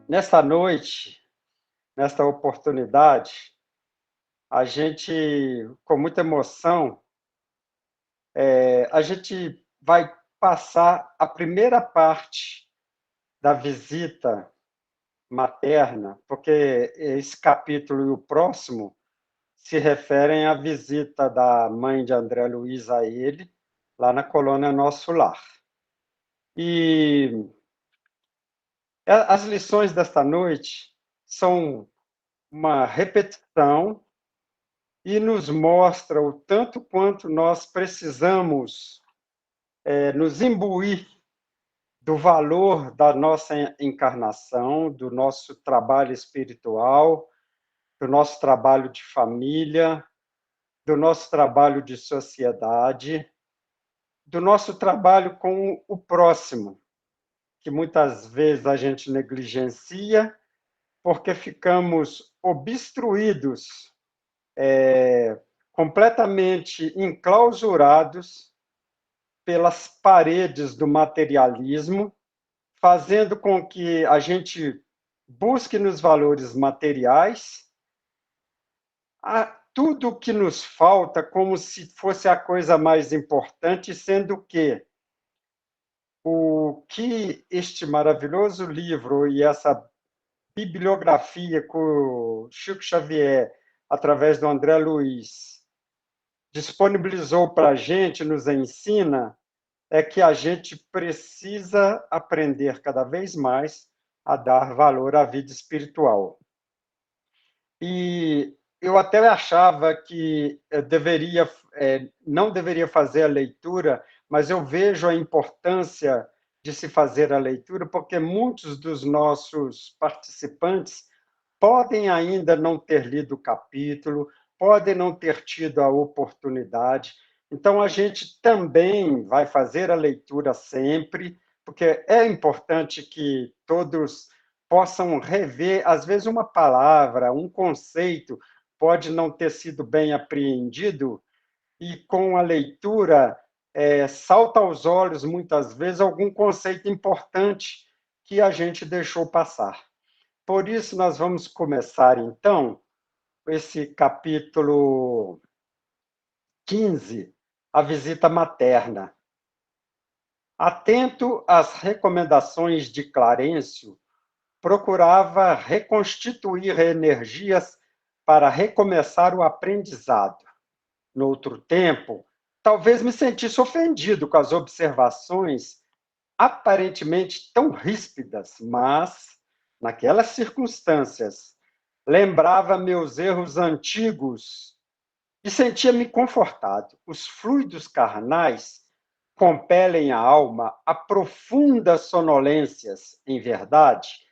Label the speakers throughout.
Speaker 1: Nesta noite, nesta oportunidade, a gente, com muita emoção, a gente vai passar a primeira parte da visita materna, porque esse capítulo e o próximo se referem à visita da mãe de André Luiz a ele, lá na colônia Nosso Lar. E as lições desta noite são uma repetição e nos mostra o tanto quanto nós precisamos nos imbuir do valor da nossa encarnação, do nosso trabalho espiritual, do nosso trabalho de família, do nosso trabalho de sociedade, do nosso trabalho com o próximo, que muitas vezes a gente negligencia porque ficamos obstruídos, completamente enclausurados pelas paredes do materialismo, fazendo com que a gente busque nos valores materiais tudo o que nos falta como se fosse a coisa mais importante, sendo que o que este maravilhoso livro e essa bibliografia que o Chico Xavier, através do André Luiz, disponibilizou para a gente, nos ensina, é que a gente precisa aprender cada vez mais a dar valor à vida espiritual. E eu até achava que eu não deveria fazer a leitura, mas eu vejo a importância de se fazer a leitura, porque muitos dos nossos participantes podem ainda não ter lido o capítulo, podem não ter tido a oportunidade. Então, a gente também vai fazer a leitura sempre, porque é importante que todos possam rever, às vezes, uma palavra, um conceito pode não ter sido bem apreendido, e com a leitura salta aos olhos, muitas vezes, algum conceito importante que a gente deixou passar. Por isso, nós vamos começar, então, esse capítulo 15, a visita materna. Atento às recomendações de Clarencio, procurava reconstituir energias para recomeçar o aprendizado. No outro tempo, talvez me sentisse ofendido com as observações aparentemente tão ríspidas, mas, naquelas circunstâncias, lembrava meus erros antigos e sentia-me confortado. Os fluidos carnais compelem a alma a profundas sonolências, em verdade.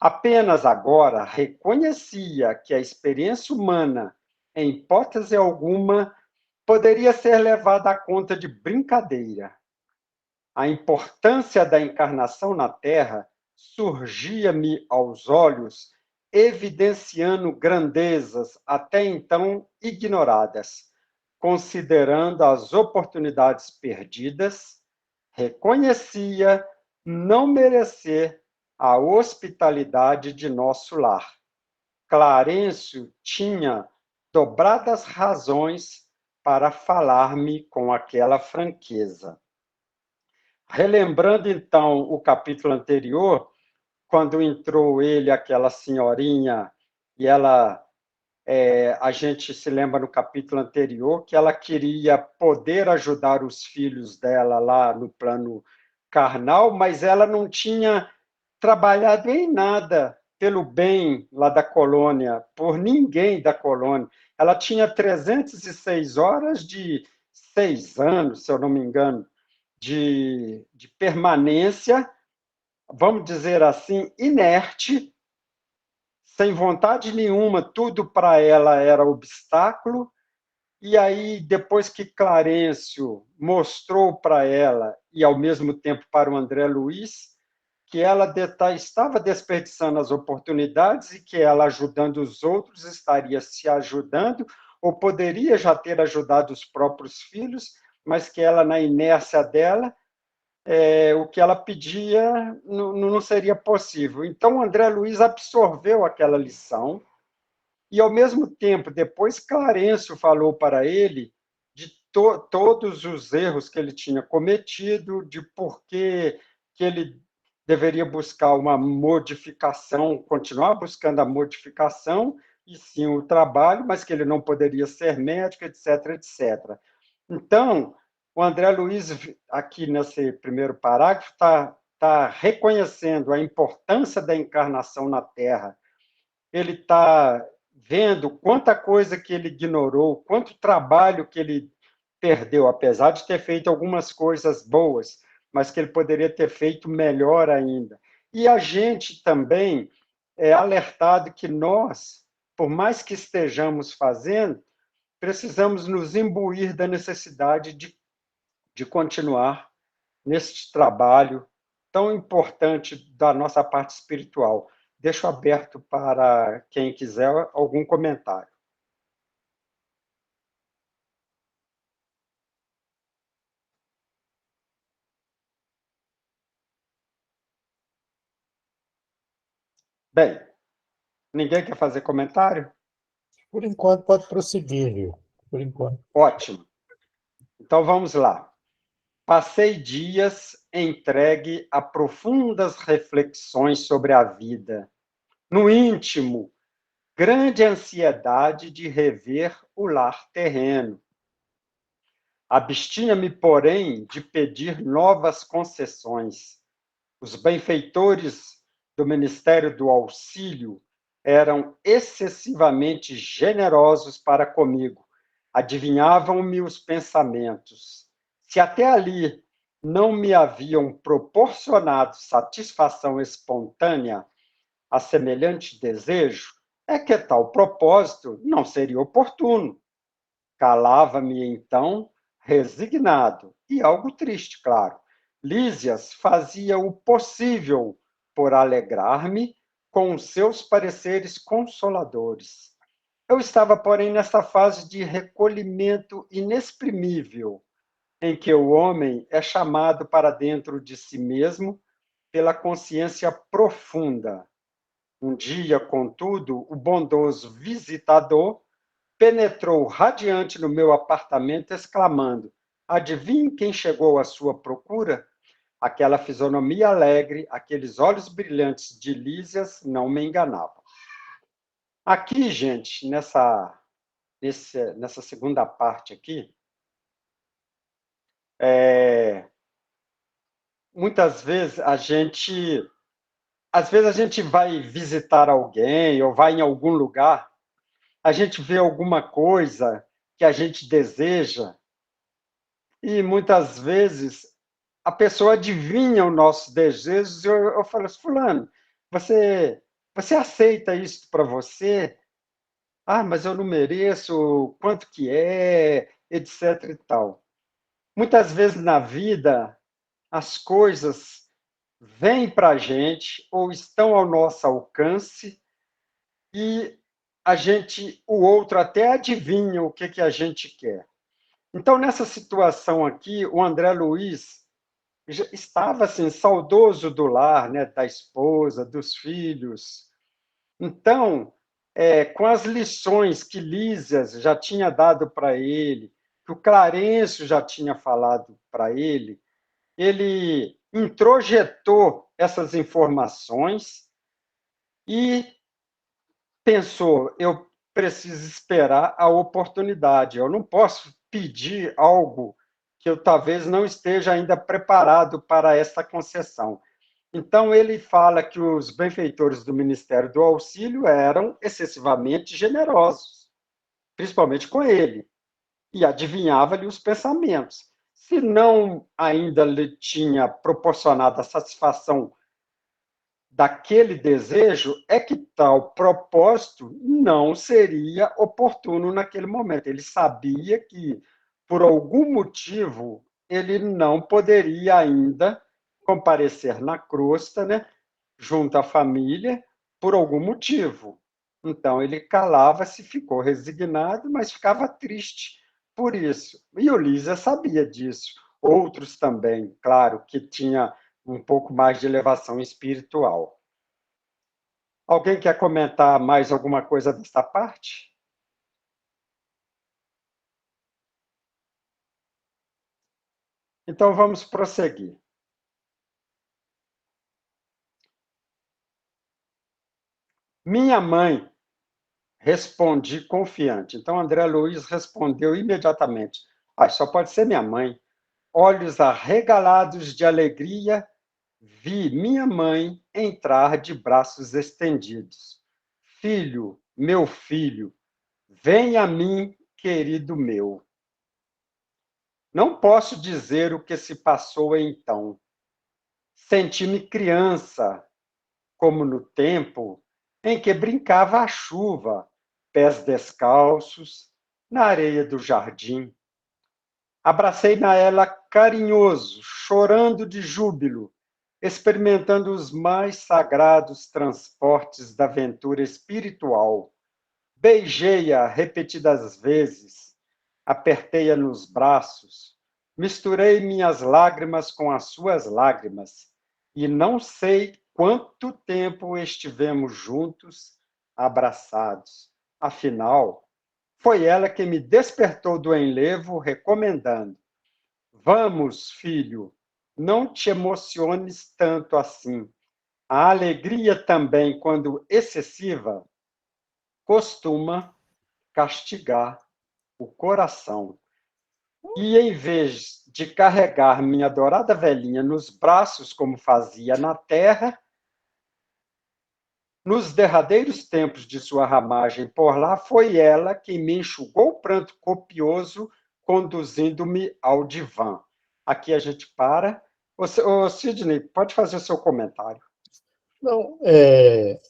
Speaker 1: Apenas agora reconhecia que a experiência humana, em hipótese alguma, poderia ser levada à conta de brincadeira. A importância da encarnação na Terra surgia-me aos olhos, evidenciando grandezas até então ignoradas. Considerando as oportunidades perdidas, reconhecia não merecer a hospitalidade de nosso lar. Clarencio tinha dobradas razões para falar-me com aquela franqueza. Relembrando, então, o capítulo anterior, quando entrou ele, aquela senhorinha, e a gente se lembra no capítulo anterior que ela queria poder ajudar os filhos dela lá no plano carnal, mas ela não tinha trabalhado em nada pelo bem lá da colônia, por ninguém da colônia. Ela tinha 306 horas de 6 anos, se eu não me engano, de permanência, vamos dizer assim, inerte, sem vontade nenhuma, tudo para ela era obstáculo. E aí, depois que Clarencio mostrou para ela, e ao mesmo tempo para o André Luiz, que ela estava desperdiçando as oportunidades e que ela, ajudando os outros, estaria se ajudando, ou poderia já ter ajudado os próprios filhos, mas que ela, na inércia dela, o que ela pedia não seria possível. Então, o André Luiz absorveu aquela lição e, ao mesmo tempo, depois Clarencio falou para ele de todos os erros que ele tinha cometido, de por que ele deveria buscar uma modificação, continuar buscando a modificação, e sim o trabalho, mas que ele não poderia ser médico, etc, etc. Então, o André Luiz, aqui nesse primeiro parágrafo, está reconhecendo a importância da encarnação na Terra. Ele está vendo quanta coisa que ele ignorou, quanto trabalho que ele perdeu, apesar de ter feito algumas coisas boas, mas que ele poderia ter feito melhor ainda. E a gente também é alertado que nós, por mais que estejamos fazendo, precisamos nos imbuir da necessidade de continuar nesse trabalho tão importante da nossa parte espiritual. Deixo aberto para quem quiser algum comentário. Bem, ninguém quer fazer comentário?
Speaker 2: Por enquanto, pode prosseguir, viu? Por enquanto.
Speaker 1: Ótimo. Então vamos lá. Passei dias entregue a profundas reflexões sobre a vida. No íntimo, grande ansiedade de rever o lar terreno. Abstinha-me, porém, de pedir novas concessões. Os benfeitores do Ministério do Auxílio eram excessivamente generosos para comigo. Adivinhavam-me os pensamentos. Se até ali não me haviam proporcionado satisfação espontânea a semelhante desejo, é que tal propósito não seria oportuno. Calava-me, então, resignado e algo triste, claro. Lísias fazia o possível por alegrar-me com os seus pareceres consoladores. Eu estava, porém, nessa fase de recolhimento inexprimível, em que o homem é chamado para dentro de si mesmo pela consciência profunda. Um dia, contudo, o bondoso visitador penetrou radiante no meu apartamento, exclamando: Adivinhe quem chegou à sua procura? Aquela fisionomia alegre, aqueles olhos brilhantes de Lísias não me enganavam. Aqui, gente, nessa segunda parte aqui, muitas vezes às vezes a gente vai visitar alguém ou vai em algum lugar, a gente vê alguma coisa que a gente deseja e muitas vezes a pessoa adivinha os nossos desejos. Eu falo assim, fulano, você aceita isso para você? Ah, mas eu não mereço, quanto que é, etc e tal. Muitas vezes na vida, as coisas vêm para a gente ou estão ao nosso alcance e o outro até adivinha o que a gente quer. Então, nessa situação aqui, o André Luiz estava assim, saudoso do lar, né, da esposa, dos filhos. Então, com as lições que Lísias já tinha dado para ele, que o Clarencio já tinha falado para ele introjetou essas informações e pensou: eu preciso esperar a oportunidade, eu não posso pedir algo que eu talvez não esteja ainda preparado para essa concessão. Então, ele fala que os benfeitores do Ministério do Auxílio eram excessivamente generosos, principalmente com ele, e adivinhava-lhe os pensamentos. Se não ainda lhe tinha proporcionado a satisfação daquele desejo, é que tal propósito não seria oportuno naquele momento. Ele sabia que, por algum motivo, ele não poderia ainda comparecer na crosta, né, junto à família, por algum motivo. Então, ele calava-se, ficou resignado, mas ficava triste por isso. E o Lísia sabia disso. outros também, claro, que tinha um pouco mais de elevação espiritual. Alguém quer comentar mais alguma coisa dessa parte? Então vamos prosseguir. Minha mãe, respondi confiante. Então André Luiz respondeu imediatamente: ah, só pode ser minha mãe. Olhos arregalados de alegria, vi minha mãe entrar de braços estendidos. Filho, vem a mim, querido meu. Não posso dizer o que se passou então. Senti-me criança, como no tempo em que brincava à chuva, pés descalços, na areia do jardim. Abracei na ela carinhoso, chorando de júbilo, experimentando os mais sagrados transportes da aventura espiritual. Beijei-a repetidas vezes, apertei-a nos braços, misturei minhas lágrimas com as suas lágrimas, e não sei quanto tempo estivemos juntos, abraçados. Afinal, foi ela que me despertou do enlevo, recomendando: vamos, filho, não te emociones tanto assim. A alegria também, quando excessiva, costuma castigar o coração. E em vez de carregar minha adorada velhinha nos braços, como fazia na terra, nos derradeiros tempos de sua ramagem por lá, foi ela quem me enxugou o pranto copioso, conduzindo-me ao divã. Aqui a gente para. Ô, Sidney, pode fazer o seu comentário.
Speaker 2: Não, é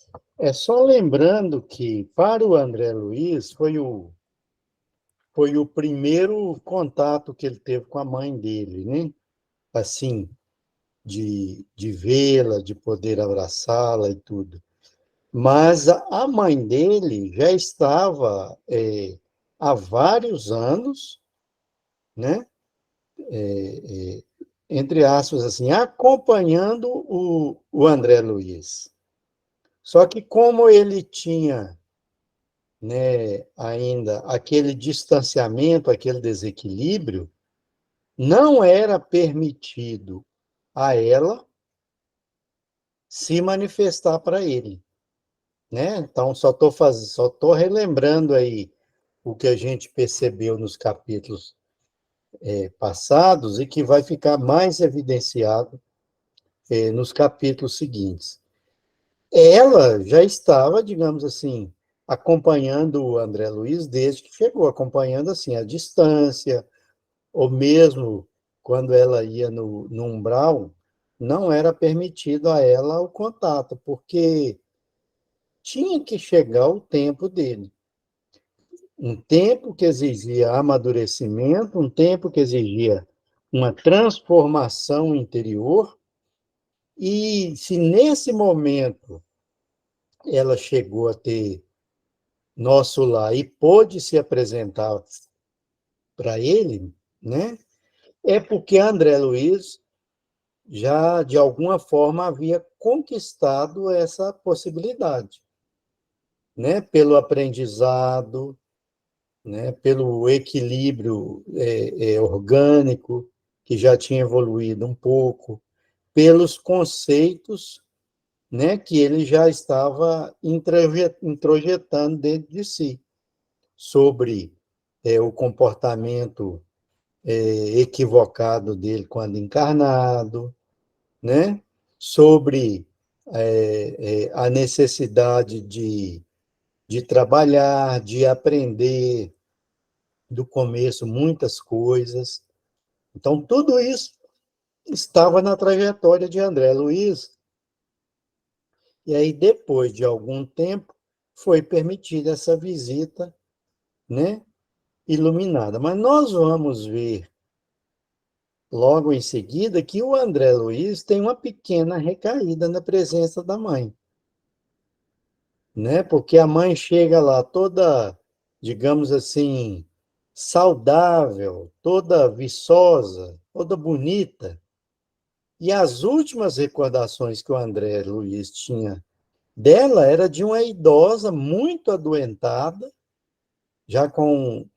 Speaker 2: só lembrando que, para o André Luiz, foi o primeiro contato que ele teve com a mãe dele, né? Assim, de vê-la, de poder abraçá-la e tudo. Mas a mãe dele já estava, há vários anos, né? Entre aspas, assim, acompanhando o André Luiz. Só que como ele tinha, né, ainda aquele distanciamento, aquele desequilíbrio, não era permitido a ela se manifestar para ele, né? Então só tô relembrando aí o que a gente percebeu nos capítulos passados e que vai ficar mais evidenciado nos capítulos seguintes. Ela já estava, digamos assim, acompanhando o André Luiz desde que chegou, acompanhando assim a distância, ou mesmo quando ela ia no umbral, não era permitido a ela o contato, porque tinha que chegar o tempo dele. Um tempo que exigia amadurecimento, um tempo que exigia uma transformação interior, e se nesse momento ela chegou a ter nosso lar e pôde se apresentar para ele, né? É porque André Luiz já, de alguma forma, havia conquistado essa possibilidade, né? Pelo aprendizado, né? Pelo equilíbrio orgânico, que já tinha evoluído um pouco, pelos conceitos, né? Que ele já estava introjetando dentro de si, sobre o comportamento equivocado dele quando encarnado, né? Sobre a necessidade de trabalhar, de aprender do começo muitas coisas. Então, tudo isso estava na trajetória de André Luiz, e aí, depois de algum tempo, foi permitida essa visita, né, iluminada. Mas nós vamos ver logo em seguida que o André Luiz tem uma pequena recaída na presença da mãe, né? Porque a mãe chega lá toda, digamos assim, saudável, toda viçosa, toda bonita. E as últimas recordações que o André Luiz tinha dela era de uma idosa muito adoentada, já com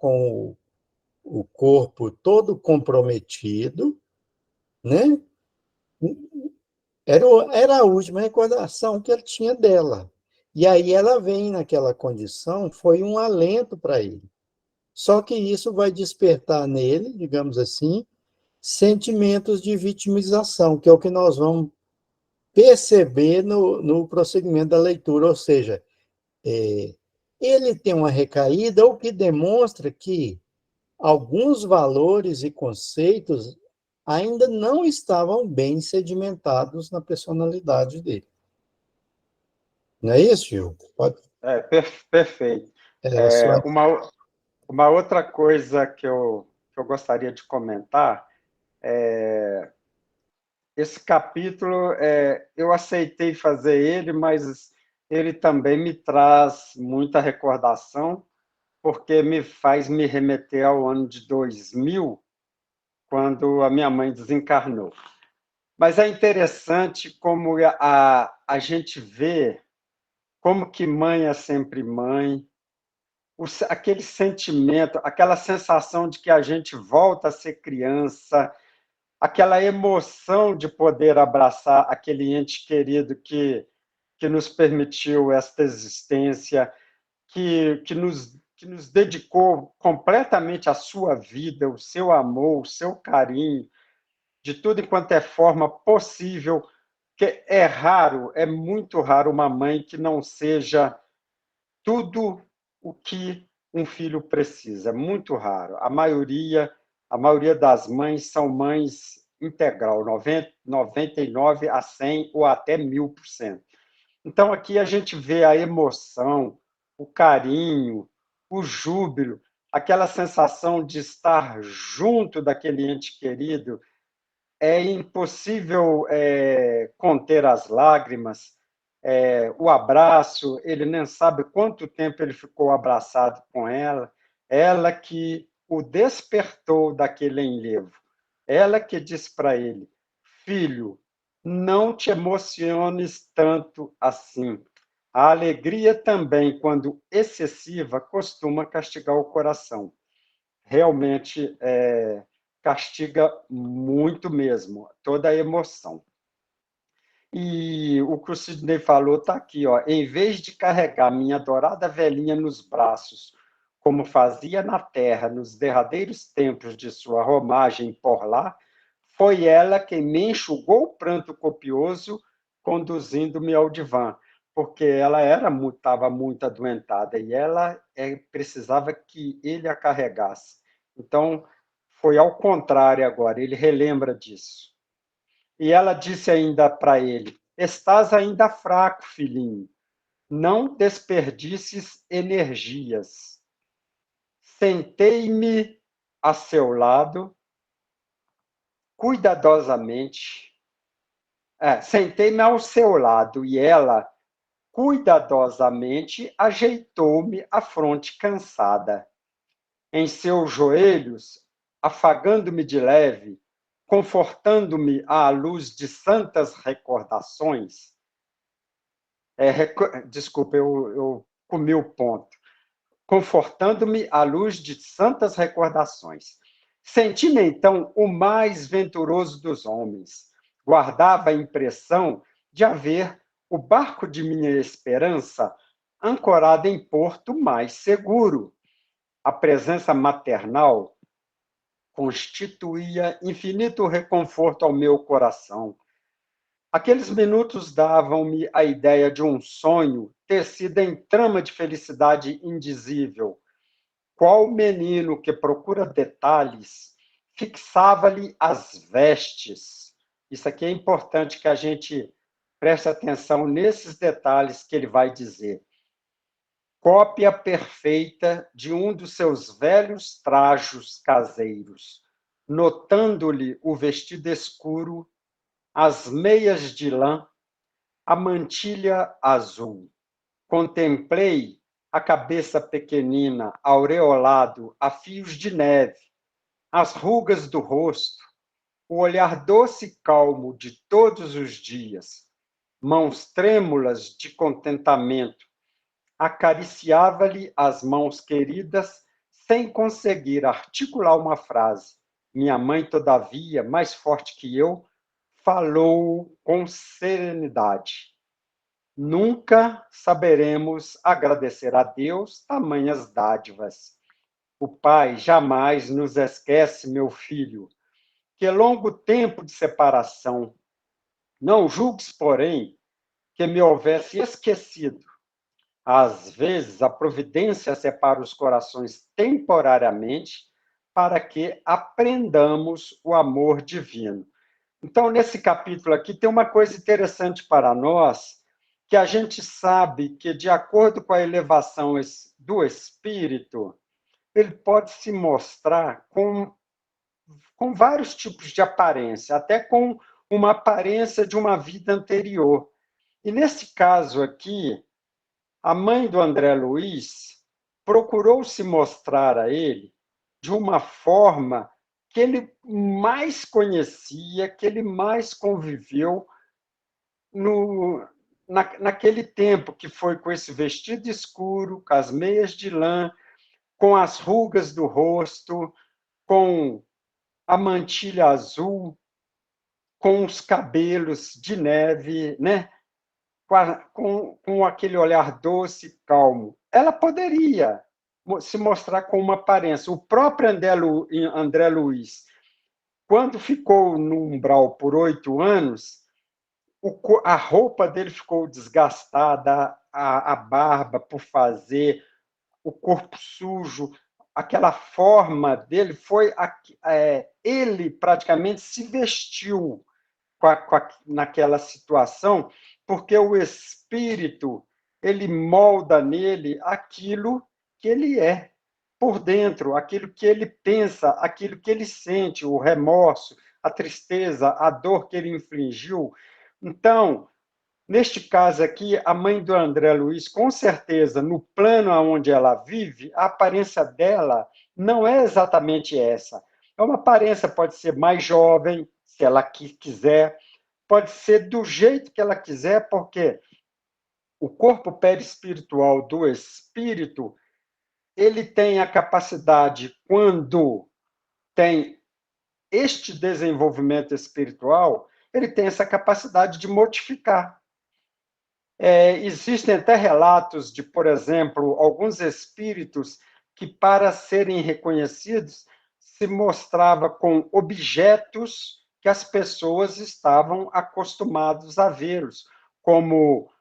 Speaker 2: o corpo todo comprometido, né? Era a última recordação que ele tinha dela. E aí ela vem naquela condição, foi um alento para ele. Só que isso vai despertar nele, digamos assim, sentimentos de vitimização, que é o que nós vamos perceber no prosseguimento da leitura, ou seja, ele tem uma recaída, o que demonstra que alguns valores e conceitos ainda não estavam bem sedimentados na personalidade dele. Não é isso, Gil? Pode...
Speaker 1: Perfeito.
Speaker 2: Só...
Speaker 1: Uma outra coisa que eu gostaria de comentar, esse capítulo, eu aceitei fazer ele, mas ele também me traz muita recordação, porque me faz me remeter ao ano de 2000, quando a minha mãe desencarnou. Mas é interessante como a gente vê como que mãe é sempre mãe, aquele sentimento, aquela sensação de que a gente volta a ser criança, aquela emoção de poder abraçar aquele ente querido que nos permitiu esta existência, que nos dedicou completamente a sua vida, o seu amor, o seu carinho, de tudo enquanto é forma possível, que é raro, é muito raro uma mãe que não seja tudo o que um filho precisa, é muito raro. A maioria das mães são mães integral, 99 a 100 ou até 1000%. Então, aqui a gente vê a emoção, o carinho, o júbilo, aquela sensação de estar junto daquele ente querido. É impossível conter as lágrimas, o abraço, ele nem sabe quanto tempo ele ficou abraçado com ela que o despertou daquele enlevo, ela que disse para ele: filho, não te emociones tanto assim. A alegria também, quando excessiva, costuma castigar o coração. Realmente castiga muito mesmo, toda a emoção. E o que o Sidney falou está aqui, ó. Em vez de carregar minha adorada velhinha nos braços, como fazia na terra nos derradeiros tempos de sua romagem por lá, foi ela quem me enxugou o pranto copioso, conduzindo-me ao divã, porque ela estava muito adoentada e ela precisava que ele a carregasse. Então, foi ao contrário agora, ele relembra disso. E ela disse ainda para ele: estás ainda fraco, filhinho, não desperdices energias. Sentei-me a seu lado, cuidadosamente. Sentei-me ao seu lado e ela, cuidadosamente, ajeitou-me a fronte cansada. Em seus joelhos, afagando-me de leve, confortando-me à luz de santas recordações. Desculpa, eu comi o ponto. Confortando-me à luz de santas recordações. Senti-me, então, o mais venturoso dos homens. Guardava a impressão de haver o barco de minha esperança ancorado em porto mais seguro. A presença maternal constituía infinito reconforto ao meu coração. Aqueles minutos davam-me a ideia de um sonho tecido em trama de felicidade indizível. Qual menino que procura detalhes fixava-lhe as vestes? Isso aqui é importante que a gente preste atenção nesses detalhes que ele vai dizer. Cópia perfeita de um dos seus velhos trajos caseiros, notando-lhe o vestido escuro, as meias de lã, a mantilha azul. Contemplei a cabeça pequenina, aureolado a fios de neve, as rugas do rosto, o olhar doce e calmo de todos os dias, mãos trêmulas de contentamento, acariciava-lhe as mãos queridas sem conseguir articular uma frase. Minha mãe, todavia, mais forte que eu, falou com serenidade. Nunca saberemos agradecer a Deus tamanhas dádivas. O Pai jamais nos esquece, meu filho, que longo tempo de separação. Não julgues, porém, que me houvesse esquecido. Às vezes, a providência separa os corações temporariamente para que aprendamos o amor divino. Então, nesse capítulo aqui, tem uma coisa interessante para nós, que a gente sabe que, de acordo com a elevação do espírito, ele pode se mostrar com vários tipos de aparência, até com uma aparência de uma vida anterior. E nesse caso aqui, a mãe do André Luiz procurou se mostrar a ele de uma forma que ele mais conhecia, que ele mais conviveu naquele tempo, que foi com esse vestido escuro, com as meias de lã, com as rugas do rosto, com a mantilha azul, com os cabelos de neve, né? Com aquele olhar doce e calmo. Ela poderia se mostrar com uma aparência. O próprio André Luiz, quando ficou no umbral por 8 anos, a roupa dele ficou desgastada, a barba por fazer, o corpo sujo, aquela forma dele foi... ele praticamente se vestiu naquela situação, porque o espírito, ele molda nele aquilo que ele é, por dentro, aquilo que ele pensa, aquilo que ele sente, o remorso, a tristeza, a dor que ele infligiu. Então, neste caso aqui, a mãe do André Luiz, com certeza, no plano onde ela vive, a aparência dela não é exatamente essa. É uma aparência, pode ser mais jovem, se ela quiser, pode ser do jeito que ela quiser, porque o corpo perispiritual do espírito, ele tem a capacidade, quando tem este desenvolvimento espiritual, ele tem essa capacidade de modificar. Existem até relatos de, por exemplo, alguns espíritos que, para serem reconhecidos, se mostrava com objetos que as pessoas estavam acostumados a vê-los, como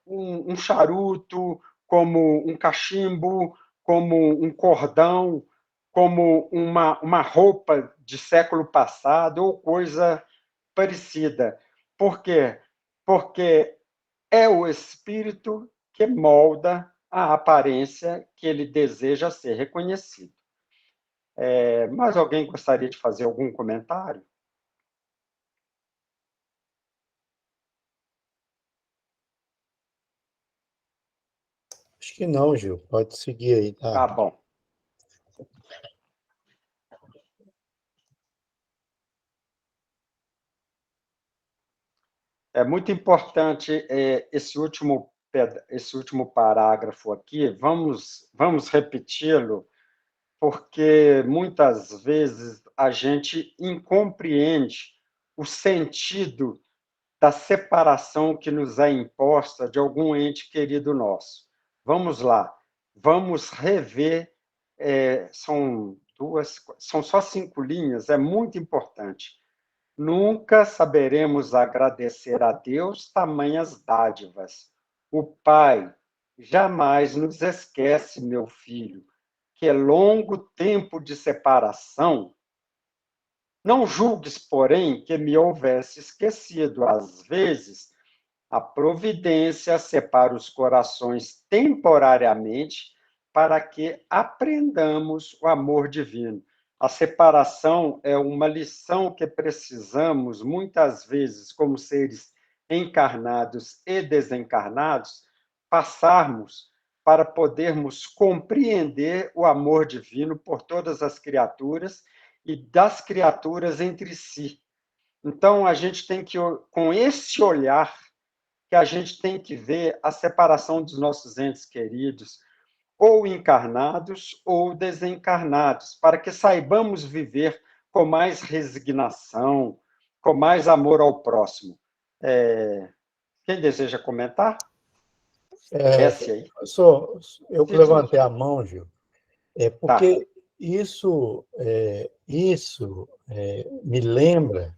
Speaker 1: um charuto, como um cachimbo, como um cordão, como uma roupa de século passado ou coisa parecida. Por quê? Porque é o espírito que molda a aparência que ele deseja ser reconhecido. Mas alguém gostaria de fazer algum comentário?
Speaker 2: Acho que não, Gil. Pode seguir aí, tá?
Speaker 1: Tá bom. É muito importante esse último parágrafo aqui. Vamos repeti-lo, porque muitas vezes a gente incompreende o sentido da separação que nos é imposta de algum ente querido nosso. Vamos lá, vamos rever, são só 5 linhas, é muito importante. Nunca saberemos agradecer a Deus tamanhas dádivas. O Pai jamais nos esquece, meu filho, que é longo tempo de separação. Não julgues, porém, que me houvesse esquecido. Às vezes, a providência separa os corações temporariamente para que aprendamos o amor divino. A separação é uma lição que precisamos, muitas vezes, como seres encarnados e desencarnados, passarmos para podermos compreender o amor divino por todas as criaturas e das criaturas entre si. Então, a gente tem que, com esse olhar, que a gente tem que ver a separação dos nossos entes queridos, ou encarnados ou desencarnados, para que saibamos viver com mais resignação, com mais amor ao próximo. Quem deseja comentar? Esse aí.
Speaker 2: Eu que
Speaker 1: Sim, sim.
Speaker 2: levantei a mão, Gil,
Speaker 1: Tá.
Speaker 2: porque me lembra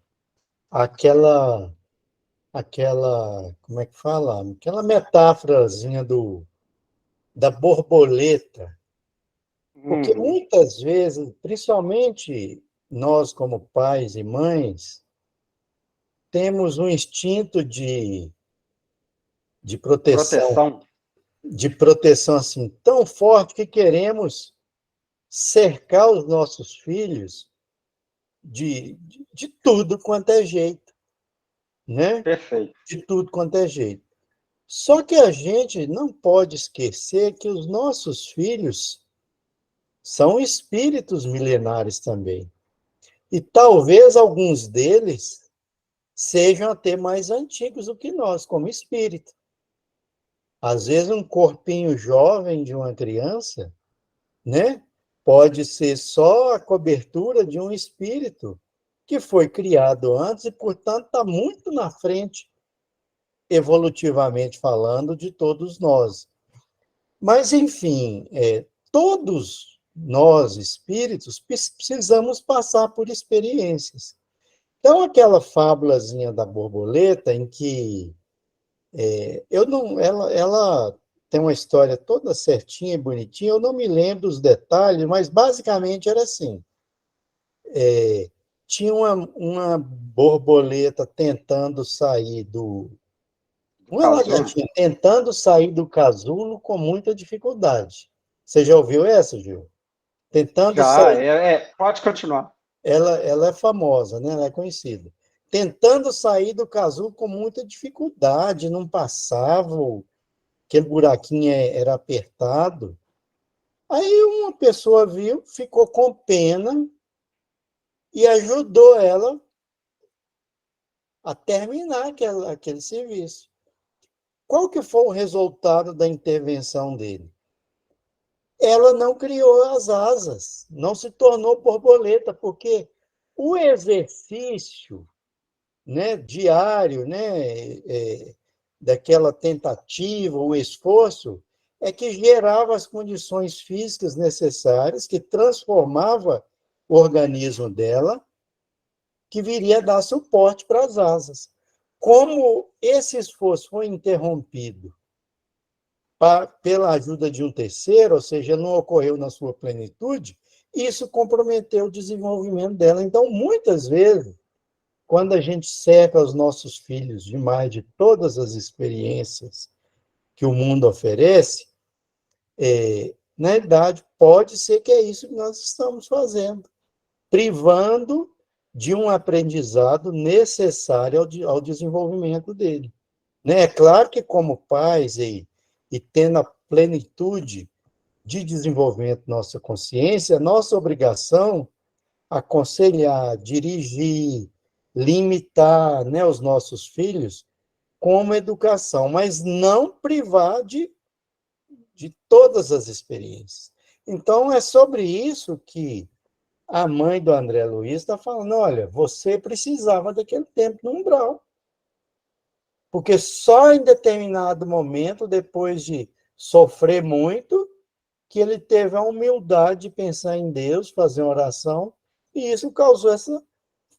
Speaker 2: aquela, como é que fala? Aquela metáforazinha da borboleta, porque
Speaker 1: Uhum.
Speaker 2: muitas vezes, principalmente nós como pais e mães, temos um instinto de proteção,
Speaker 1: Proteção.
Speaker 2: assim tão forte que queremos cercar os nossos filhos de tudo quanto é jeito, né?
Speaker 1: Perfeito.
Speaker 2: De tudo quanto é jeito. Só que a gente não pode esquecer que os nossos filhos são espíritos milenares também. E talvez alguns deles sejam até mais antigos do que nós, como espírito. Às vezes, um corpinho jovem de uma criança, né, pode ser só a cobertura de um espírito que foi criado antes e, portanto, está muito na frente, evolutivamente falando, de todos nós. Mas, enfim, todos nós, espíritos, precisamos passar por experiências. Então, aquela fábulazinha da borboleta, em que eu não, ela tem uma história toda certinha e bonitinha, eu não me lembro dos detalhes, mas basicamente era assim: tinha uma borboleta tentando sair
Speaker 1: Do
Speaker 2: uma
Speaker 1: casulo?
Speaker 2: lagartinha tentando sair do casulo com muita dificuldade. Você já ouviu essa, Gil? Tentando
Speaker 1: Já,
Speaker 2: sair.
Speaker 1: pode continuar.
Speaker 2: Ela é famosa, né? Ela é conhecida. Tentando sair do casulo com muita dificuldade, não passava, aquele buraquinho era apertado. Aí uma pessoa viu, ficou com pena e ajudou ela a terminar aquele serviço. Qual que foi o resultado da intervenção dele? Ela não criou as asas, não se tornou borboleta, porque o exercício, né, diário, né, daquela tentativa, o esforço, é que gerava as condições físicas necessárias, que transformava o organismo dela, que viria a dar suporte para as asas. Como esse esforço foi interrompido pela ajuda de um terceiro, ou seja, não ocorreu na sua plenitude, isso comprometeu o desenvolvimento dela. Então, muitas vezes, quando a gente cerca os nossos filhos demais de todas as experiências que o mundo oferece, na verdade, pode ser que é isso que nós estamos fazendo, privando de um aprendizado necessário ao desenvolvimento dele. Né? É claro que, como pais e tendo a plenitude de desenvolvimento da nossa consciência, nossa obrigação aconselhar, dirigir, limitar, né, os nossos filhos como educação, mas não privar de todas as experiências. Então, é sobre isso que a mãe do André Luiz está falando: olha, você precisava daquele tempo no umbral, porque só em determinado momento, depois de sofrer muito, que ele teve a humildade de pensar em Deus, fazer uma oração, e isso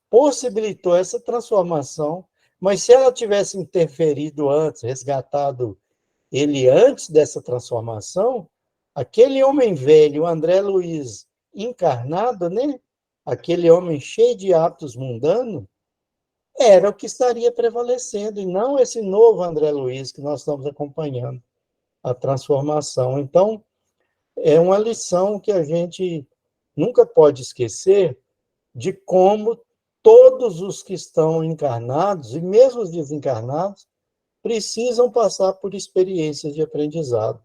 Speaker 2: possibilitou essa transformação. Mas se ela tivesse interferido antes, resgatado ele antes dessa transformação, aquele homem velho, o André Luiz encarnado, né? Aquele homem cheio de hábitos mundanos, era o que estaria prevalecendo, e não esse novo André Luiz que nós estamos acompanhando, a transformação. Então, é uma lição que a gente nunca pode esquecer de como todos os que estão encarnados, e mesmo os desencarnados, precisam passar por experiências de aprendizado,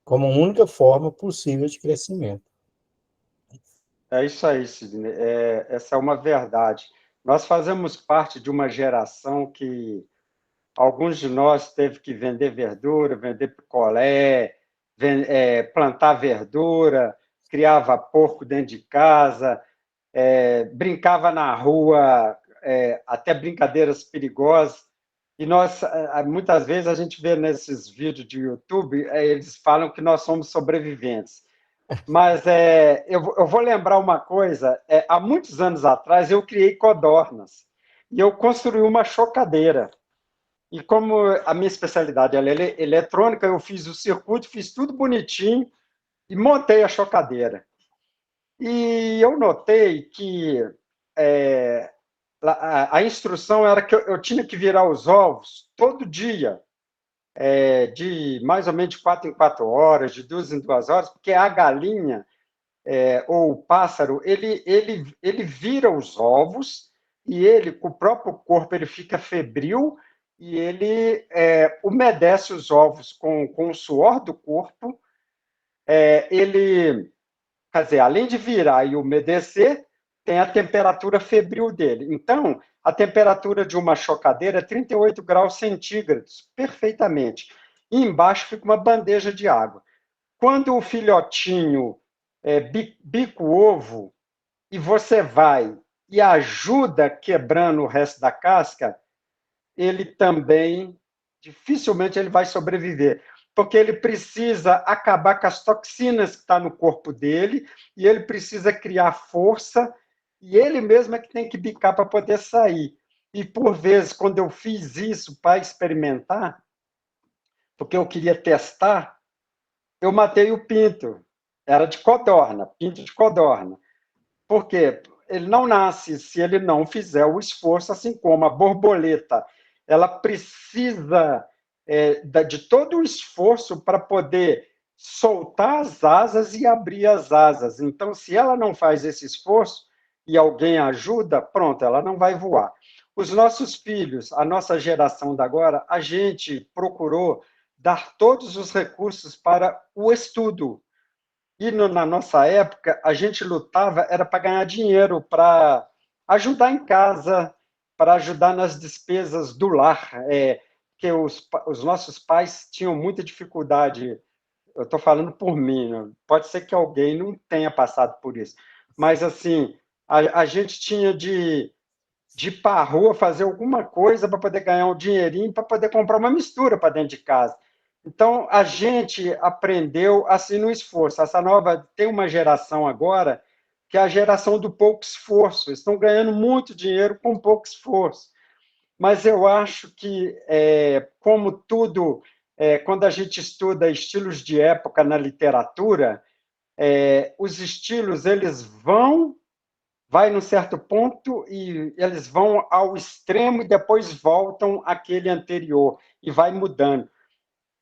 Speaker 2: como única forma possível de crescimento.
Speaker 1: É isso aí, Sidney. Essa é uma verdade. Nós fazemos parte de uma geração que alguns de nós teve que vender verdura, vender picolé, plantar verdura, criava porco dentro de casa, brincava na rua, até brincadeiras perigosas. E nós, muitas vezes, a gente vê nesses vídeos de YouTube, eles falam que nós somos sobreviventes. Mas eu vou lembrar uma coisa: há muitos anos atrás eu criei codornas e eu construí uma chocadeira. E como a minha especialidade ela é eletrônica, eu fiz o circuito, fiz tudo bonitinho e montei a chocadeira. E eu notei que a instrução era que eu tinha que virar os ovos todo dia, de mais ou menos de 4 em 4 horas, de 2 em 2 horas, porque a galinha ou o pássaro, ele vira os ovos e ele, com o próprio corpo, ele fica febril e ele umedece os ovos com o suor do corpo. Ele, quer dizer, além de virar e umedecer, tem a temperatura febril dele. Então, a temperatura de uma chocadeira é 38 graus centígrados, perfeitamente. E embaixo fica uma bandeja de água. Quando o filhotinho bica o ovo e você vai e ajuda quebrando o resto da casca, ele também, dificilmente ele vai sobreviver, porque ele precisa acabar com as toxinas que estão no corpo dele e ele precisa criar força e ele mesmo é que tem que bicar para poder sair. E, por vezes, quando eu fiz isso para experimentar, porque eu queria testar, eu matei o pinto. Era de codorna, pinto de codorna. Por quê? Ele não nasce se ele não fizer o esforço, assim como a borboleta. Ela precisa de todo o esforço para poder soltar as asas e abrir as asas. Então, se ela não faz esse esforço e alguém ajuda, pronto, ela não vai voar. Os nossos filhos, a nossa geração da agora, a gente procurou dar todos os recursos para o estudo. E na nossa época, a gente lutava era para ganhar dinheiro, para ajudar em casa, para ajudar nas despesas do lar, que os nossos pais tinham muita dificuldade. Eu estou falando por mim, né? Pode ser que alguém não tenha passado por isso, mas assim, a gente tinha de ir para a rua fazer alguma coisa para poder ganhar um dinheirinho, para poder comprar uma mistura para dentro de casa. Então, a gente aprendeu assim no esforço. Essa nova, tem uma geração agora que é a geração do pouco esforço. Eles estão ganhando muito dinheiro com pouco esforço. Mas eu acho que, como tudo, quando a gente estuda estilos de época na literatura, os estilos eles vai num certo ponto e eles vão ao extremo e depois voltam àquele anterior e vai mudando.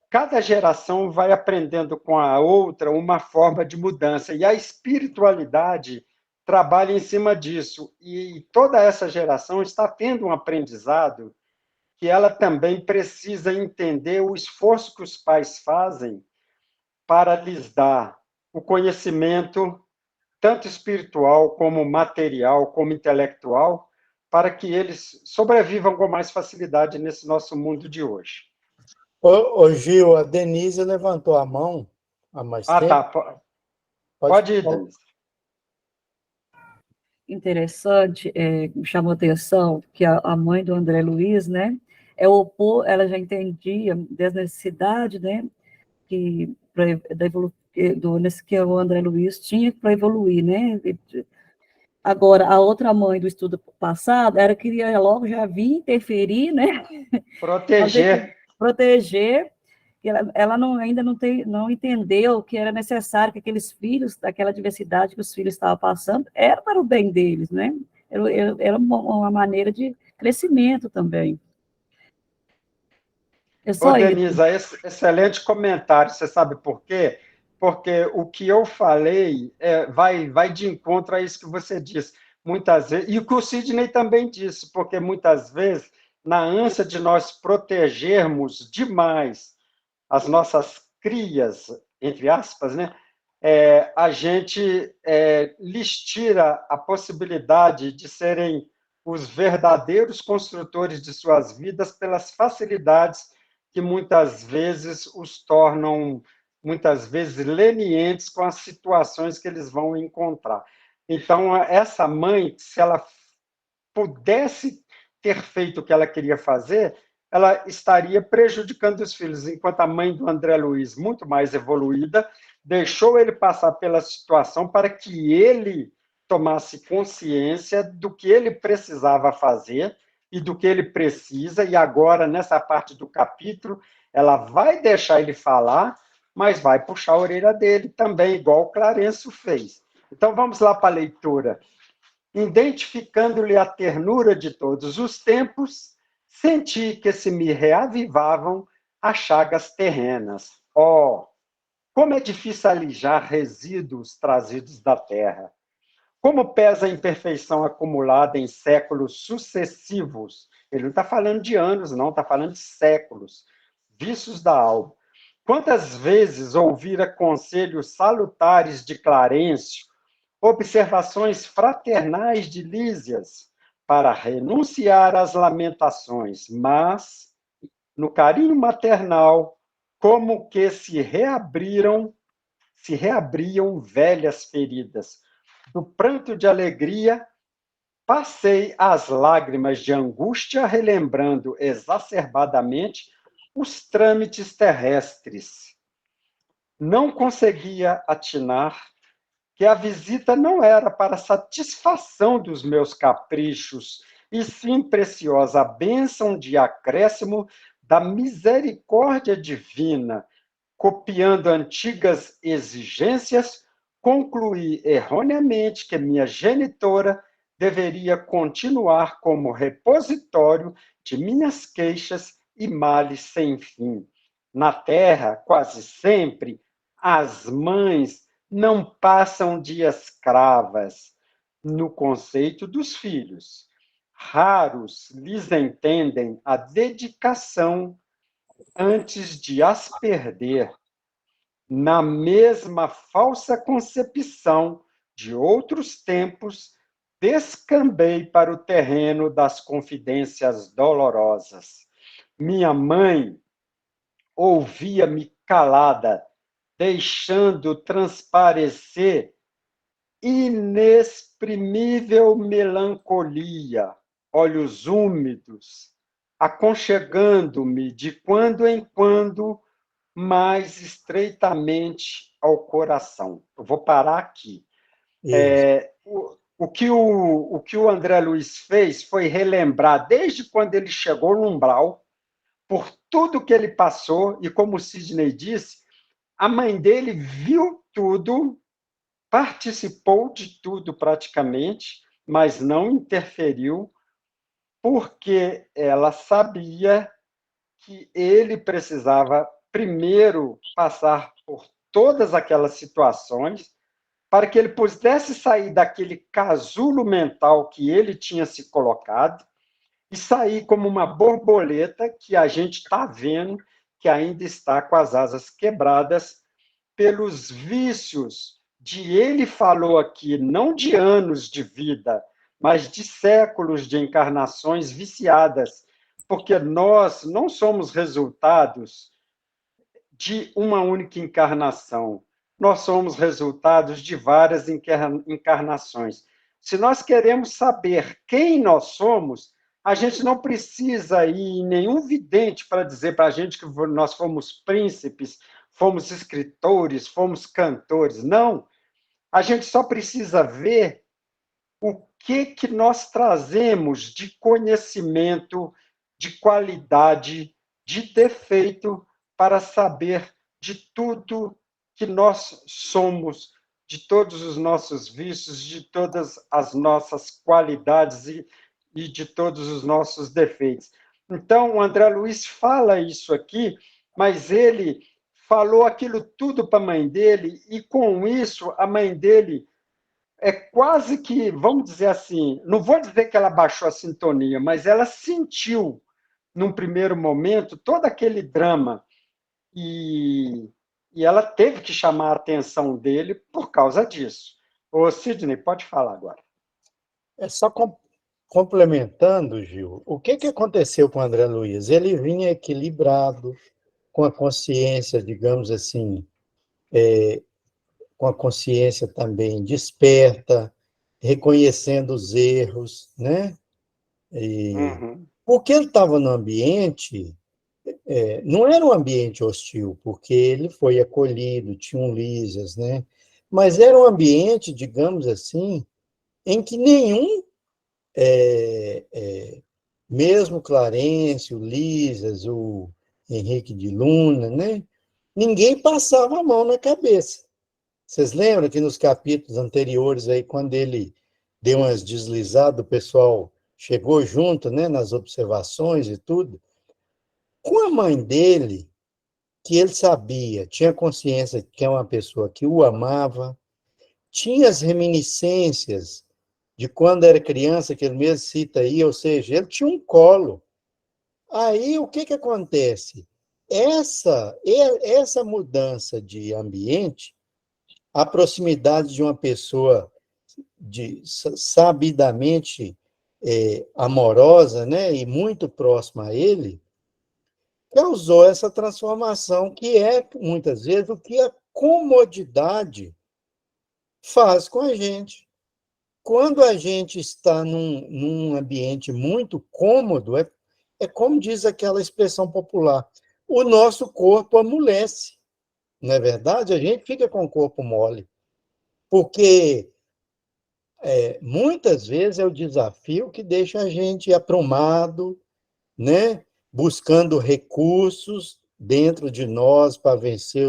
Speaker 1: Cada geração vai aprendendo com a outra uma forma de mudança e a espiritualidade trabalha em cima disso. E toda essa geração está tendo um aprendizado que ela também precisa entender o esforço que os pais fazem para lhes dar o conhecimento tanto espiritual como material, como intelectual, para que eles sobrevivam com mais facilidade nesse nosso mundo de hoje.
Speaker 2: Ô, Gil, a Denise levantou a mão há mais tempo.
Speaker 1: Tá.
Speaker 2: Pode
Speaker 1: Pode ir, Denise.
Speaker 3: Interessante, me chamou a atenção que a mãe do André Luiz, né, ela já entendia das necessidades, né, que o André Luiz tinha para evoluir, né. Agora, a outra mãe do estudo passado, ela queria logo já vir interferir, né? Proteger, e ela ainda não entendeu que era necessário que aqueles filhos, daquela diversidade que os filhos estavam passando, era para o bem deles, né? Era uma maneira de crescimento também. É só
Speaker 1: Denise,
Speaker 3: isso.
Speaker 1: excelente comentário. Você sabe por quê? Porque o que eu falei vai de encontro a isso que você disse. Muitas vezes, e o que o Sidney também disse, porque muitas vezes, na ânsia de nós protegermos demais as nossas crias, entre aspas, né? a gente lhes tira a possibilidade de serem os verdadeiros construtores de suas vidas pelas facilidades que muitas vezes os tornam, muitas vezes, lenientes com as situações que eles vão encontrar. Então, essa mãe, se ela pudesse ter feito o que ela queria fazer, ela estaria prejudicando os filhos, enquanto a mãe do André Luiz, muito mais evoluída, deixou ele passar pela situação para que ele tomasse consciência do que ele precisava fazer e do que ele precisa, e agora, nessa parte do capítulo, ela vai deixar ele falar, mas vai puxar a orelha dele também, igual o Clarencio fez. Então, vamos lá para a leitura. Identificando-lhe a ternura de todos os tempos, senti que se me reavivavam as chagas terrenas. Oh, como é difícil alijar resíduos trazidos da terra! Como pesa a imperfeição acumulada em séculos sucessivos! Ele não está falando de anos, não, está falando de séculos. Vícios da alma. Quantas vezes ouvira conselhos salutares de Clarencio, observações fraternais de Lísias, para renunciar às lamentações, mas, no carinho maternal, como que se reabriam velhas feridas. Do pranto de alegria, passei às lágrimas de angústia, relembrando exacerbadamente os trâmites terrestres. Não conseguia atinar que a visita não era para satisfação dos meus caprichos, e sim preciosa bênção de acréscimo da misericórdia divina. Copiando antigas exigências, concluí erroneamente que minha genitora deveria continuar como repositório de minhas queixas e males sem fim. Na terra, quase sempre, as mães não passam de escravas no conceito dos filhos. Raros lhes entendem a dedicação antes de as perder. Na mesma falsa concepção de outros tempos, descambei para o terreno das confidências dolorosas. Minha mãe ouvia-me calada, deixando transparecer inexprimível melancolia, olhos úmidos, aconchegando-me de quando em quando mais estreitamente ao coração. Eu vou parar aqui. O que o André Luiz fez foi relembrar, desde quando ele chegou no umbral, por tudo que ele passou, e como o Sidney disse, a mãe dele viu tudo, participou de tudo praticamente, mas não interferiu, porque ela sabia que ele precisava primeiro passar por todas aquelas situações para que ele pudesse sair daquele casulo mental que ele tinha se colocado e sair como uma borboleta que a gente está vendo que ainda está com as asas quebradas pelos vícios de, ele falou aqui, não de anos de vida, mas de séculos de encarnações viciadas, porque nós não somos resultados de uma única encarnação, nós somos resultados de várias encarnações. Se nós queremos saber quem nós somos, a gente não precisa ir em nenhum vidente para dizer para a gente que nós fomos príncipes, fomos escritores, fomos cantores. Não. A gente só precisa ver o que nós trazemos de conhecimento, de qualidade, de defeito, para saber de tudo que nós somos, de todos os nossos vícios, de todas as nossas qualidades e de todos os nossos defeitos. Então, o André Luiz fala isso aqui, mas ele falou aquilo tudo para a mãe dele, e com isso a mãe dele quase que, vamos dizer assim, não vou dizer que ela baixou a sintonia, mas ela sentiu, num primeiro momento, todo aquele drama. E e ela teve que chamar a atenção dele por causa disso. Ô, Sidney, pode falar agora.
Speaker 2: É só complementando, Gil, o que aconteceu com o André Luiz? Ele vinha equilibrado, com a consciência, digamos assim, com a consciência também desperta, reconhecendo os erros, né?
Speaker 1: Uhum.
Speaker 2: Porque ele estava no ambiente, não era um ambiente hostil, porque ele foi acolhido, tinham lisas, né? Mas era um ambiente, digamos assim, em que nenhum, mesmo Clarencio, Lisas, o Henrique de Luna, né? Ninguém passava a mão na cabeça. Vocês lembram que nos capítulos anteriores, aí, quando ele deu umas deslizadas, o pessoal chegou junto, né, nas observações e tudo, com a mãe dele, que ele sabia, tinha consciência de que é uma pessoa que o amava, tinha as reminiscências de quando era criança, que ele mesmo cita aí, ou seja, ele tinha um colo. Aí, o que acontece? Essa mudança de ambiente, a proximidade de uma pessoa sabidamente amorosa, né, e muito próxima a ele, causou essa transformação que é, muitas vezes, o que a comodidade faz com a gente. Quando a gente está num ambiente muito cômodo, é como diz aquela expressão popular, o nosso corpo amolece, não é verdade? A gente fica com o corpo mole, porque muitas vezes é o desafio que deixa a gente aprumado, né? Buscando recursos dentro de nós para vencer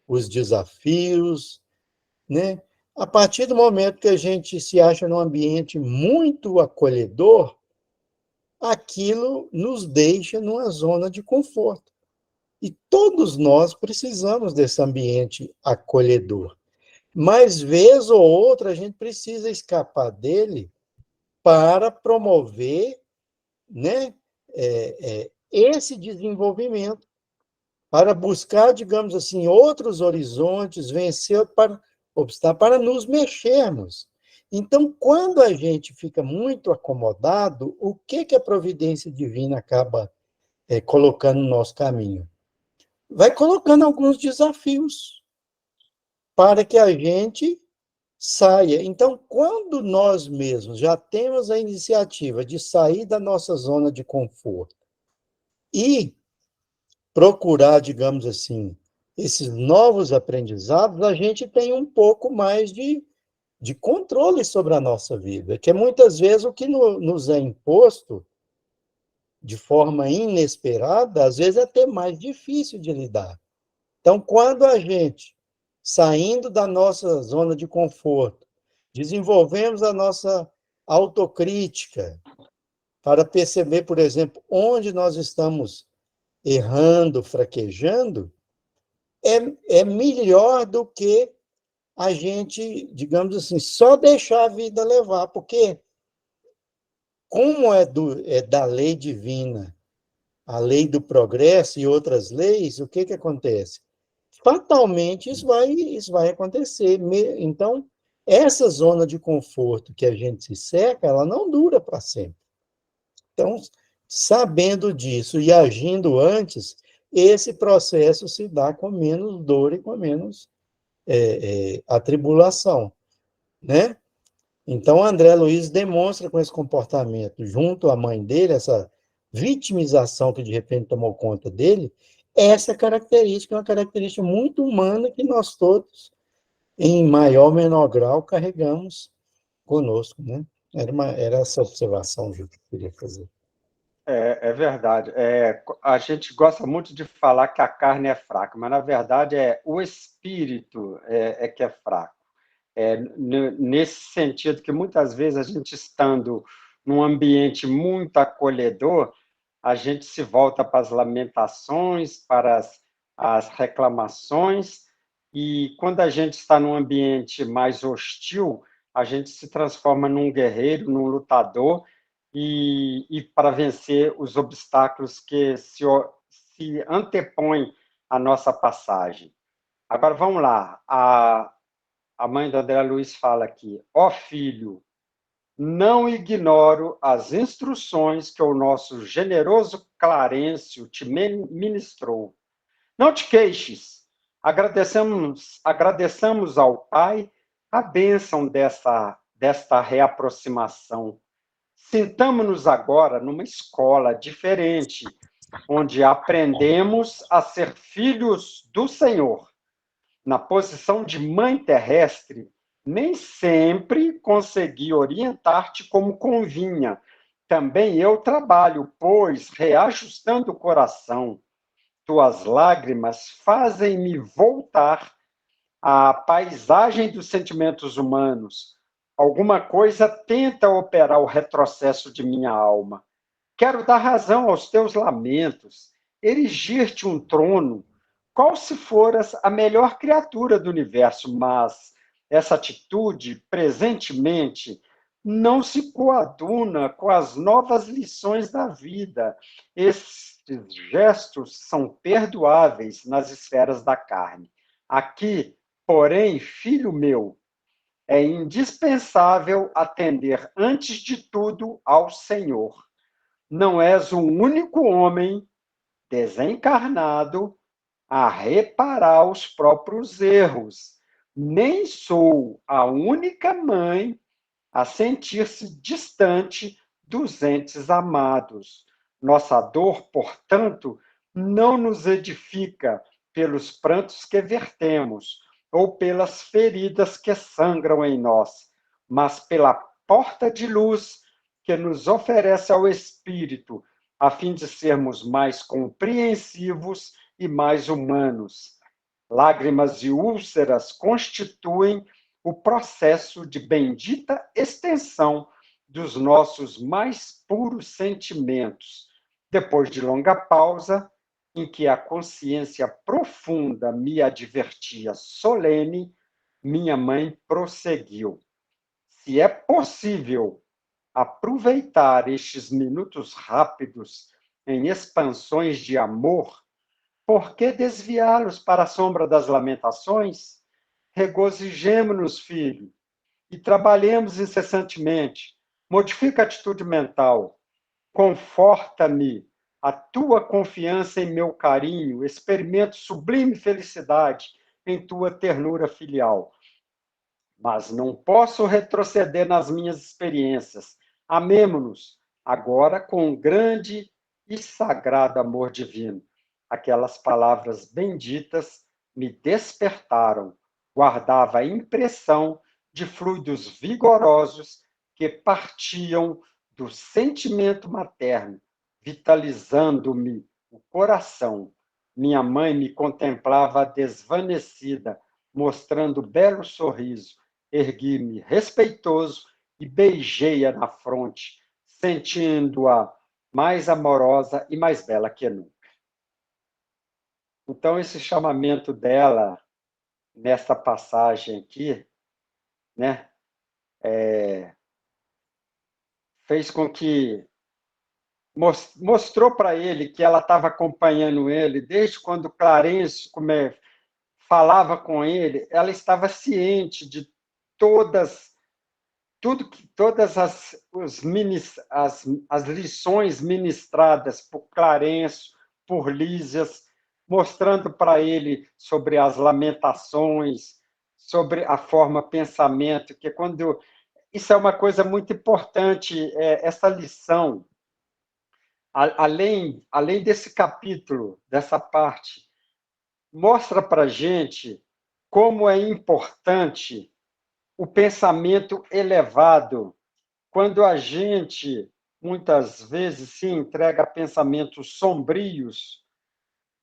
Speaker 2: os desafios, né? A partir do momento que a gente se acha num ambiente muito acolhedor, aquilo nos deixa numa zona de conforto. E todos nós precisamos desse ambiente acolhedor. Mas, vez ou outra, a gente precisa escapar dele para promover, né, esse desenvolvimento, para buscar, digamos assim, outros horizontes, vencer para obstáculos, para nos mexermos. Então, quando a gente fica muito acomodado, o que a providência divina acaba colocando no nosso caminho? Vai colocando alguns desafios para que a gente saia. Então, quando nós mesmos já temos a iniciativa de sair da nossa zona de conforto e procurar, digamos assim, esses novos aprendizados, a gente tem um pouco mais de controle sobre a nossa vida, que é muitas vezes o que nos é imposto de forma inesperada, às vezes é até mais difícil de lidar. Então, quando a gente, saindo da nossa zona de conforto, desenvolvemos a nossa autocrítica para perceber, por exemplo, onde nós estamos errando, fraquejando, é melhor do que a gente, digamos assim, só deixar a vida levar, porque como é da lei divina, a lei do progresso e outras leis, o que acontece? Fatalmente isso vai acontecer. Então, essa zona de conforto que a gente se cerca, ela não dura para sempre. Então, sabendo disso e agindo antes, esse processo se dá com menos dor e com menos atribulação, né? Então, André Luiz demonstra com esse comportamento, junto à mãe dele, essa vitimização que de repente tomou conta dele, essa característica é uma característica muito humana que nós todos, em maior ou menor grau, carregamos conosco, né? Era essa observação que eu queria fazer.
Speaker 1: É verdade. A gente gosta muito de falar que a carne é fraca, mas na verdade o espírito que é fraco. Nesse sentido que muitas vezes a gente estando num ambiente muito acolhedor, a gente se volta para as lamentações, para as reclamações, e quando a gente está num ambiente mais hostil, a gente se transforma num guerreiro, num lutador, e para vencer os obstáculos que se antepõem à nossa passagem. Agora, vamos lá. A mãe do André Luiz fala aqui: ó filho, não ignoro as instruções que o nosso generoso Clarencio te ministrou. Não te queixes. Agradeçamos ao Pai a bênção desta reaproximação. Sintamo-nos agora numa escola diferente, onde aprendemos a ser filhos do Senhor. Na posição de mãe terrestre, nem sempre consegui orientar-te como convinha. Também eu trabalho, pois, reajustando o coração. Tuas lágrimas fazem-me voltar à paisagem dos sentimentos humanos. Alguma coisa tenta operar o retrocesso de minha alma. Quero dar razão aos teus lamentos, erigir-te um trono, qual se foras a melhor criatura do universo, mas essa atitude, presentemente, não se coaduna com as novas lições da vida. Estes gestos são perdoáveis nas esferas da carne. Aqui, porém, filho meu, é indispensável atender antes de tudo ao Senhor. Não és o único homem desencarnado a reparar os próprios erros. Nem sou a única mãe a sentir-se distante dos entes amados. Nossa dor, portanto, não nos edifica pelos prantos que vertemos ou pelas feridas que sangram em nós, mas pela porta de luz que nos oferece ao Espírito, a fim de sermos mais compreensivos e mais humanos. Lágrimas e úlceras constituem o processo de bendita extensão dos nossos mais puros sentimentos. Depois de longa pausa, em que a consciência profunda me advertia solene, minha mãe prosseguiu. Se é possível aproveitar estes minutos rápidos em expansões de amor, por que desviá-los para a sombra das lamentações? Regozijemo-nos, filho, e trabalhemos incessantemente. Modifica a atitude mental. Conforta-me a tua confiança em meu carinho. Experimento sublime felicidade em tua ternura filial. Mas não posso retroceder nas minhas experiências. Amemo-nos agora com um grande e sagrado amor divino. Aquelas palavras benditas me despertaram. Guardava a impressão de fluidos vigorosos que partiam do sentimento materno, vitalizando-me o coração. Minha mãe me contemplava desvanecida, mostrando belo sorriso. Ergui-me respeitoso e beijei-a na fronte, sentindo-a mais amorosa e mais bela que nunca. Então, esse chamamento dela, nessa passagem aqui, né, fez com que mostrou para ele que ela estava acompanhando ele desde quando Clarencio falava com ele, ela estava ciente de todas as lições ministradas por Clarencio, por Lísias, mostrando para ele sobre as lamentações, sobre a forma pensamento, que quando isso é uma coisa muito importante, essa lição, além desse capítulo, dessa parte, mostra para a gente como é importante o pensamento elevado, quando a gente, muitas vezes, se entrega a pensamentos sombrios,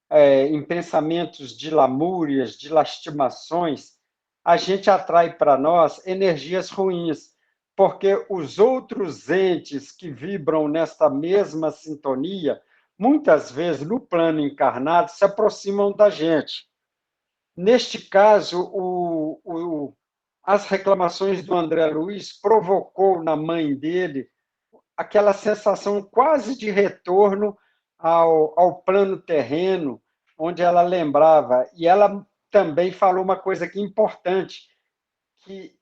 Speaker 1: em pensamentos de lamúrias, de lastimações, a gente atrai para nós energias ruins, porque os outros entes que vibram nesta mesma sintonia, muitas vezes, no plano encarnado, se aproximam da gente. Neste caso, as reclamações do André Luiz provocou na mãe dele aquela sensação quase de retorno ao plano terreno, onde ela lembrava, e ela também falou uma coisa aqui importante, que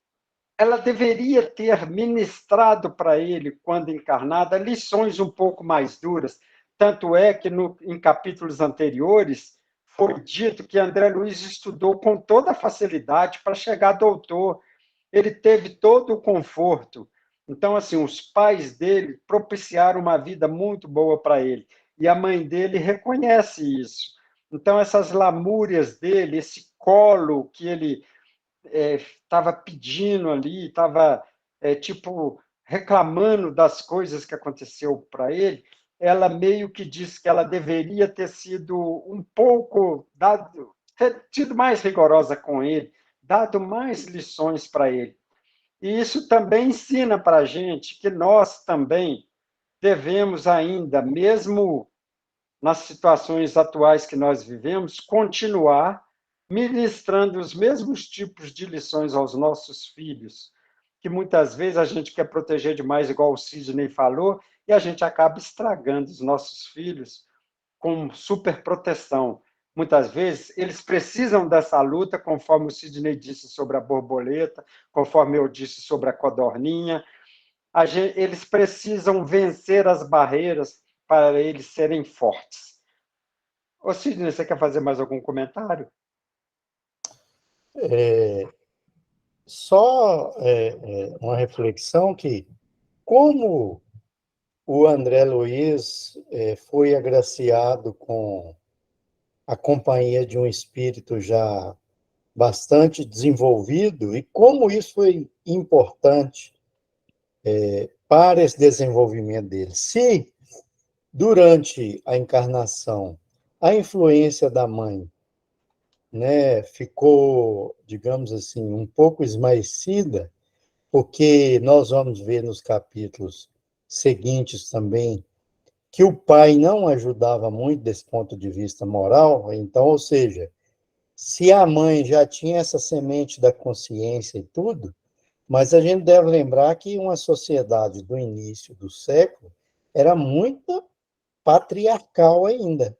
Speaker 1: ela deveria ter ministrado para ele, quando encarnada, lições um pouco mais duras. Tanto é que, em capítulos anteriores, foi dito que André Luiz estudou com toda facilidade para chegar a doutor. Ele teve todo o conforto. Então, assim, os pais dele propiciaram uma vida muito boa para ele. E a mãe dele reconhece isso. Então, essas lamúrias dele, esse colo que ele estava pedindo ali, estava tipo reclamando das coisas que aconteceu para ele, ela meio que disse que ela deveria ter sido um pouco ter sido mais rigorosa com ele, dado mais lições para ele. E isso também ensina para a gente que nós também devemos ainda, mesmo nas situações atuais que nós vivemos, continuar ministrando os mesmos tipos de lições aos nossos filhos, que muitas vezes a gente quer proteger demais, igual o Sidney falou, e a gente acaba estragando os nossos filhos com superproteção. Muitas vezes, eles precisam dessa luta, conforme o Sidney disse sobre a borboleta, conforme eu disse sobre a codorninha. Eles precisam vencer as barreiras para eles serem fortes. Ô, Sidney, você quer fazer mais algum comentário?
Speaker 2: Só uma reflexão que, como o André Luiz foi agraciado com a companhia de um espírito já bastante desenvolvido, e como isso foi importante para esse desenvolvimento dele. Se, durante a encarnação, a influência da mãe, né, ficou, digamos assim, um pouco esmaecida, porque nós vamos ver nos capítulos seguintes também que o pai não ajudava muito desse ponto de vista moral, então, ou seja, se a mãe já tinha essa semente da consciência e tudo, mas a gente deve lembrar que uma sociedade do início do século era muito patriarcal ainda,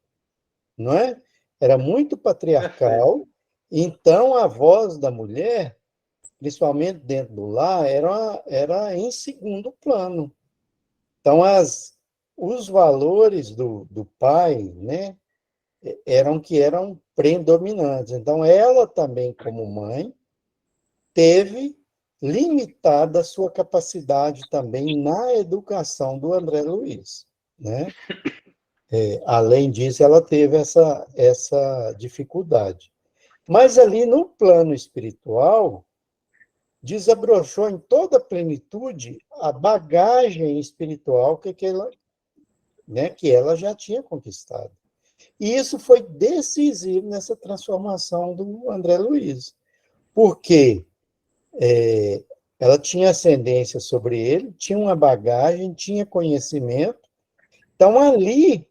Speaker 2: não é? Era muito patriarcal, então a voz da mulher, principalmente dentro do lar, era em segundo plano. Então, os valores do pai, né, eram predominantes. Então, ela também, como mãe, teve limitada a sua capacidade também na educação do André Luiz, né? Além disso, ela teve essa dificuldade. Mas ali no plano espiritual, desabrochou em toda a plenitude a bagagem espiritual que ela já tinha conquistado. E isso foi decisivo nessa transformação do André Luiz, porque ela tinha ascendência sobre ele, tinha uma bagagem, tinha conhecimento. Então, ali,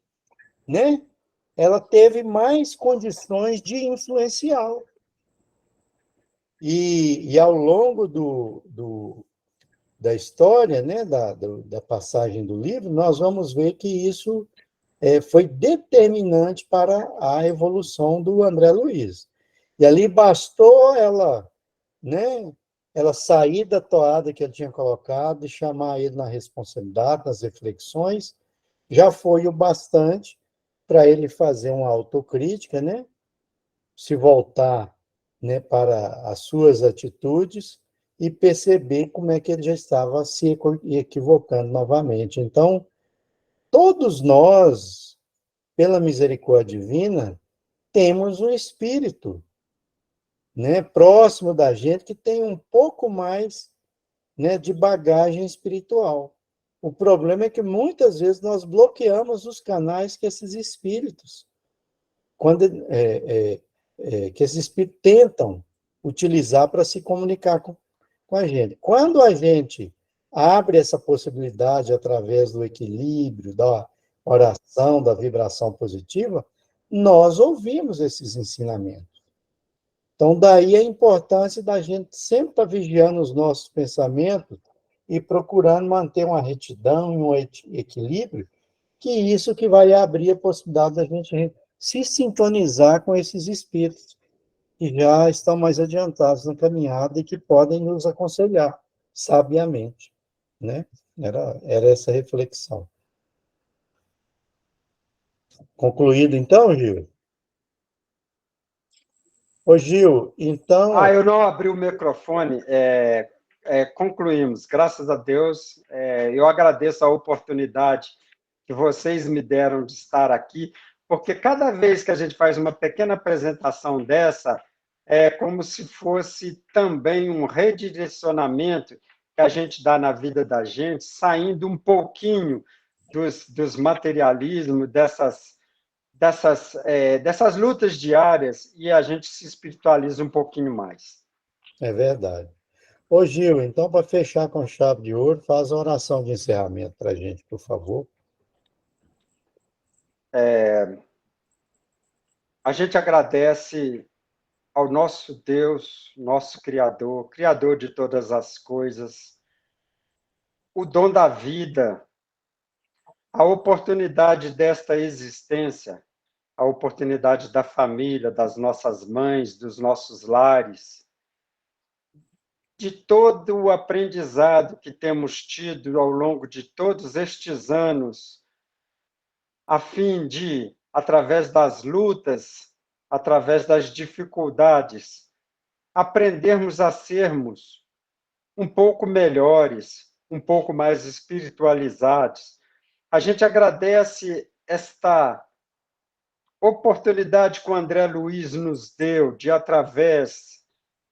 Speaker 2: né, ela teve mais condições de influenciá-lo. E ao longo da história, né, da passagem do livro, nós vamos ver que isso foi determinante para a evolução do André Luiz. E ali bastou ela, né, ela sair da toada que ele tinha colocado e chamar ele na responsabilidade, nas reflexões, já foi o bastante para ele fazer uma autocrítica, né, se voltar, né, para as suas atitudes e perceber como é que ele já estava se equivocando novamente. Então, todos nós, pela misericórdia divina, temos um espírito, né, próximo da gente que tem um pouco mais, né, de bagagem espiritual. O problema é que muitas vezes nós bloqueamos os canais que esses espíritos, que esses espíritos tentam utilizar para se comunicar com a gente. Quando a gente abre essa possibilidade através do equilíbrio, da oração, da vibração positiva, nós ouvimos esses ensinamentos. Então, daí a importância da gente sempre estar vigiando os nossos pensamentos e procurando manter uma retidão e um equilíbrio, que isso que vai abrir a possibilidade da gente se sintonizar com esses espíritos que já estão mais adiantados na caminhada e que podem nos aconselhar sabiamente, né? Era essa reflexão. Concluído, então, Gil? Ô, Gil, então...
Speaker 1: Eu não abri o microfone. Concluímos, graças a Deus. Eu agradeço a oportunidade que vocês me deram de estar aqui, porque cada vez que a gente faz uma pequena apresentação dessa, é como se fosse também um redirecionamento que a gente dá na vida da gente, saindo um pouquinho dos materialismos, dessas lutas diárias, e a gente se espiritualiza um pouquinho mais.
Speaker 2: É verdade. Ô, Gil, então, para fechar com chave de ouro, faz a oração de encerramento para a gente, por favor.
Speaker 1: A gente agradece ao nosso Deus, nosso Criador, Criador de todas as coisas, o dom da vida, a oportunidade desta existência, a oportunidade da família, das nossas mães, dos nossos lares, de todo o aprendizado que temos tido ao longo de todos estes anos, a fim de, através das lutas, através das dificuldades, aprendermos a sermos um pouco melhores, um pouco mais espiritualizados. A gente agradece esta oportunidade que o André Luiz nos deu de, através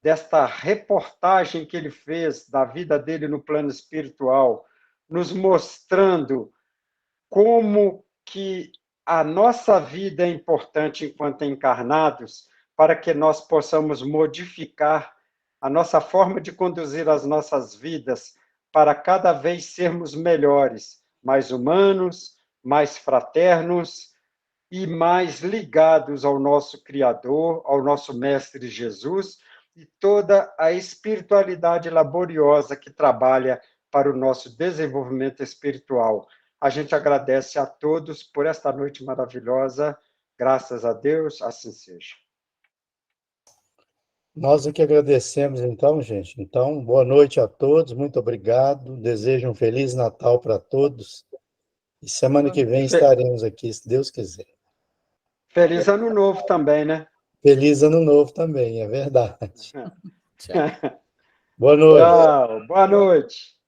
Speaker 1: desta reportagem que ele fez da vida dele no plano espiritual, nos mostrando como que a nossa vida é importante enquanto encarnados, para que nós possamos modificar a nossa forma de conduzir as nossas vidas para cada vez sermos melhores, mais humanos, mais fraternos e mais ligados ao nosso Criador, ao nosso Mestre Jesus e toda a espiritualidade laboriosa que trabalha para o nosso desenvolvimento espiritual. A gente agradece a todos por esta noite maravilhosa. Graças a Deus, assim seja.
Speaker 2: Nós é que agradecemos, então, gente. Então, boa noite a todos, muito obrigado. Desejo um Feliz Natal para todos. E semana que vem estaremos aqui, se Deus quiser.
Speaker 1: Feliz Ano Novo também, né?
Speaker 2: Feliz Ano Novo também, é verdade. Boa noite.
Speaker 1: Tchau, boa noite.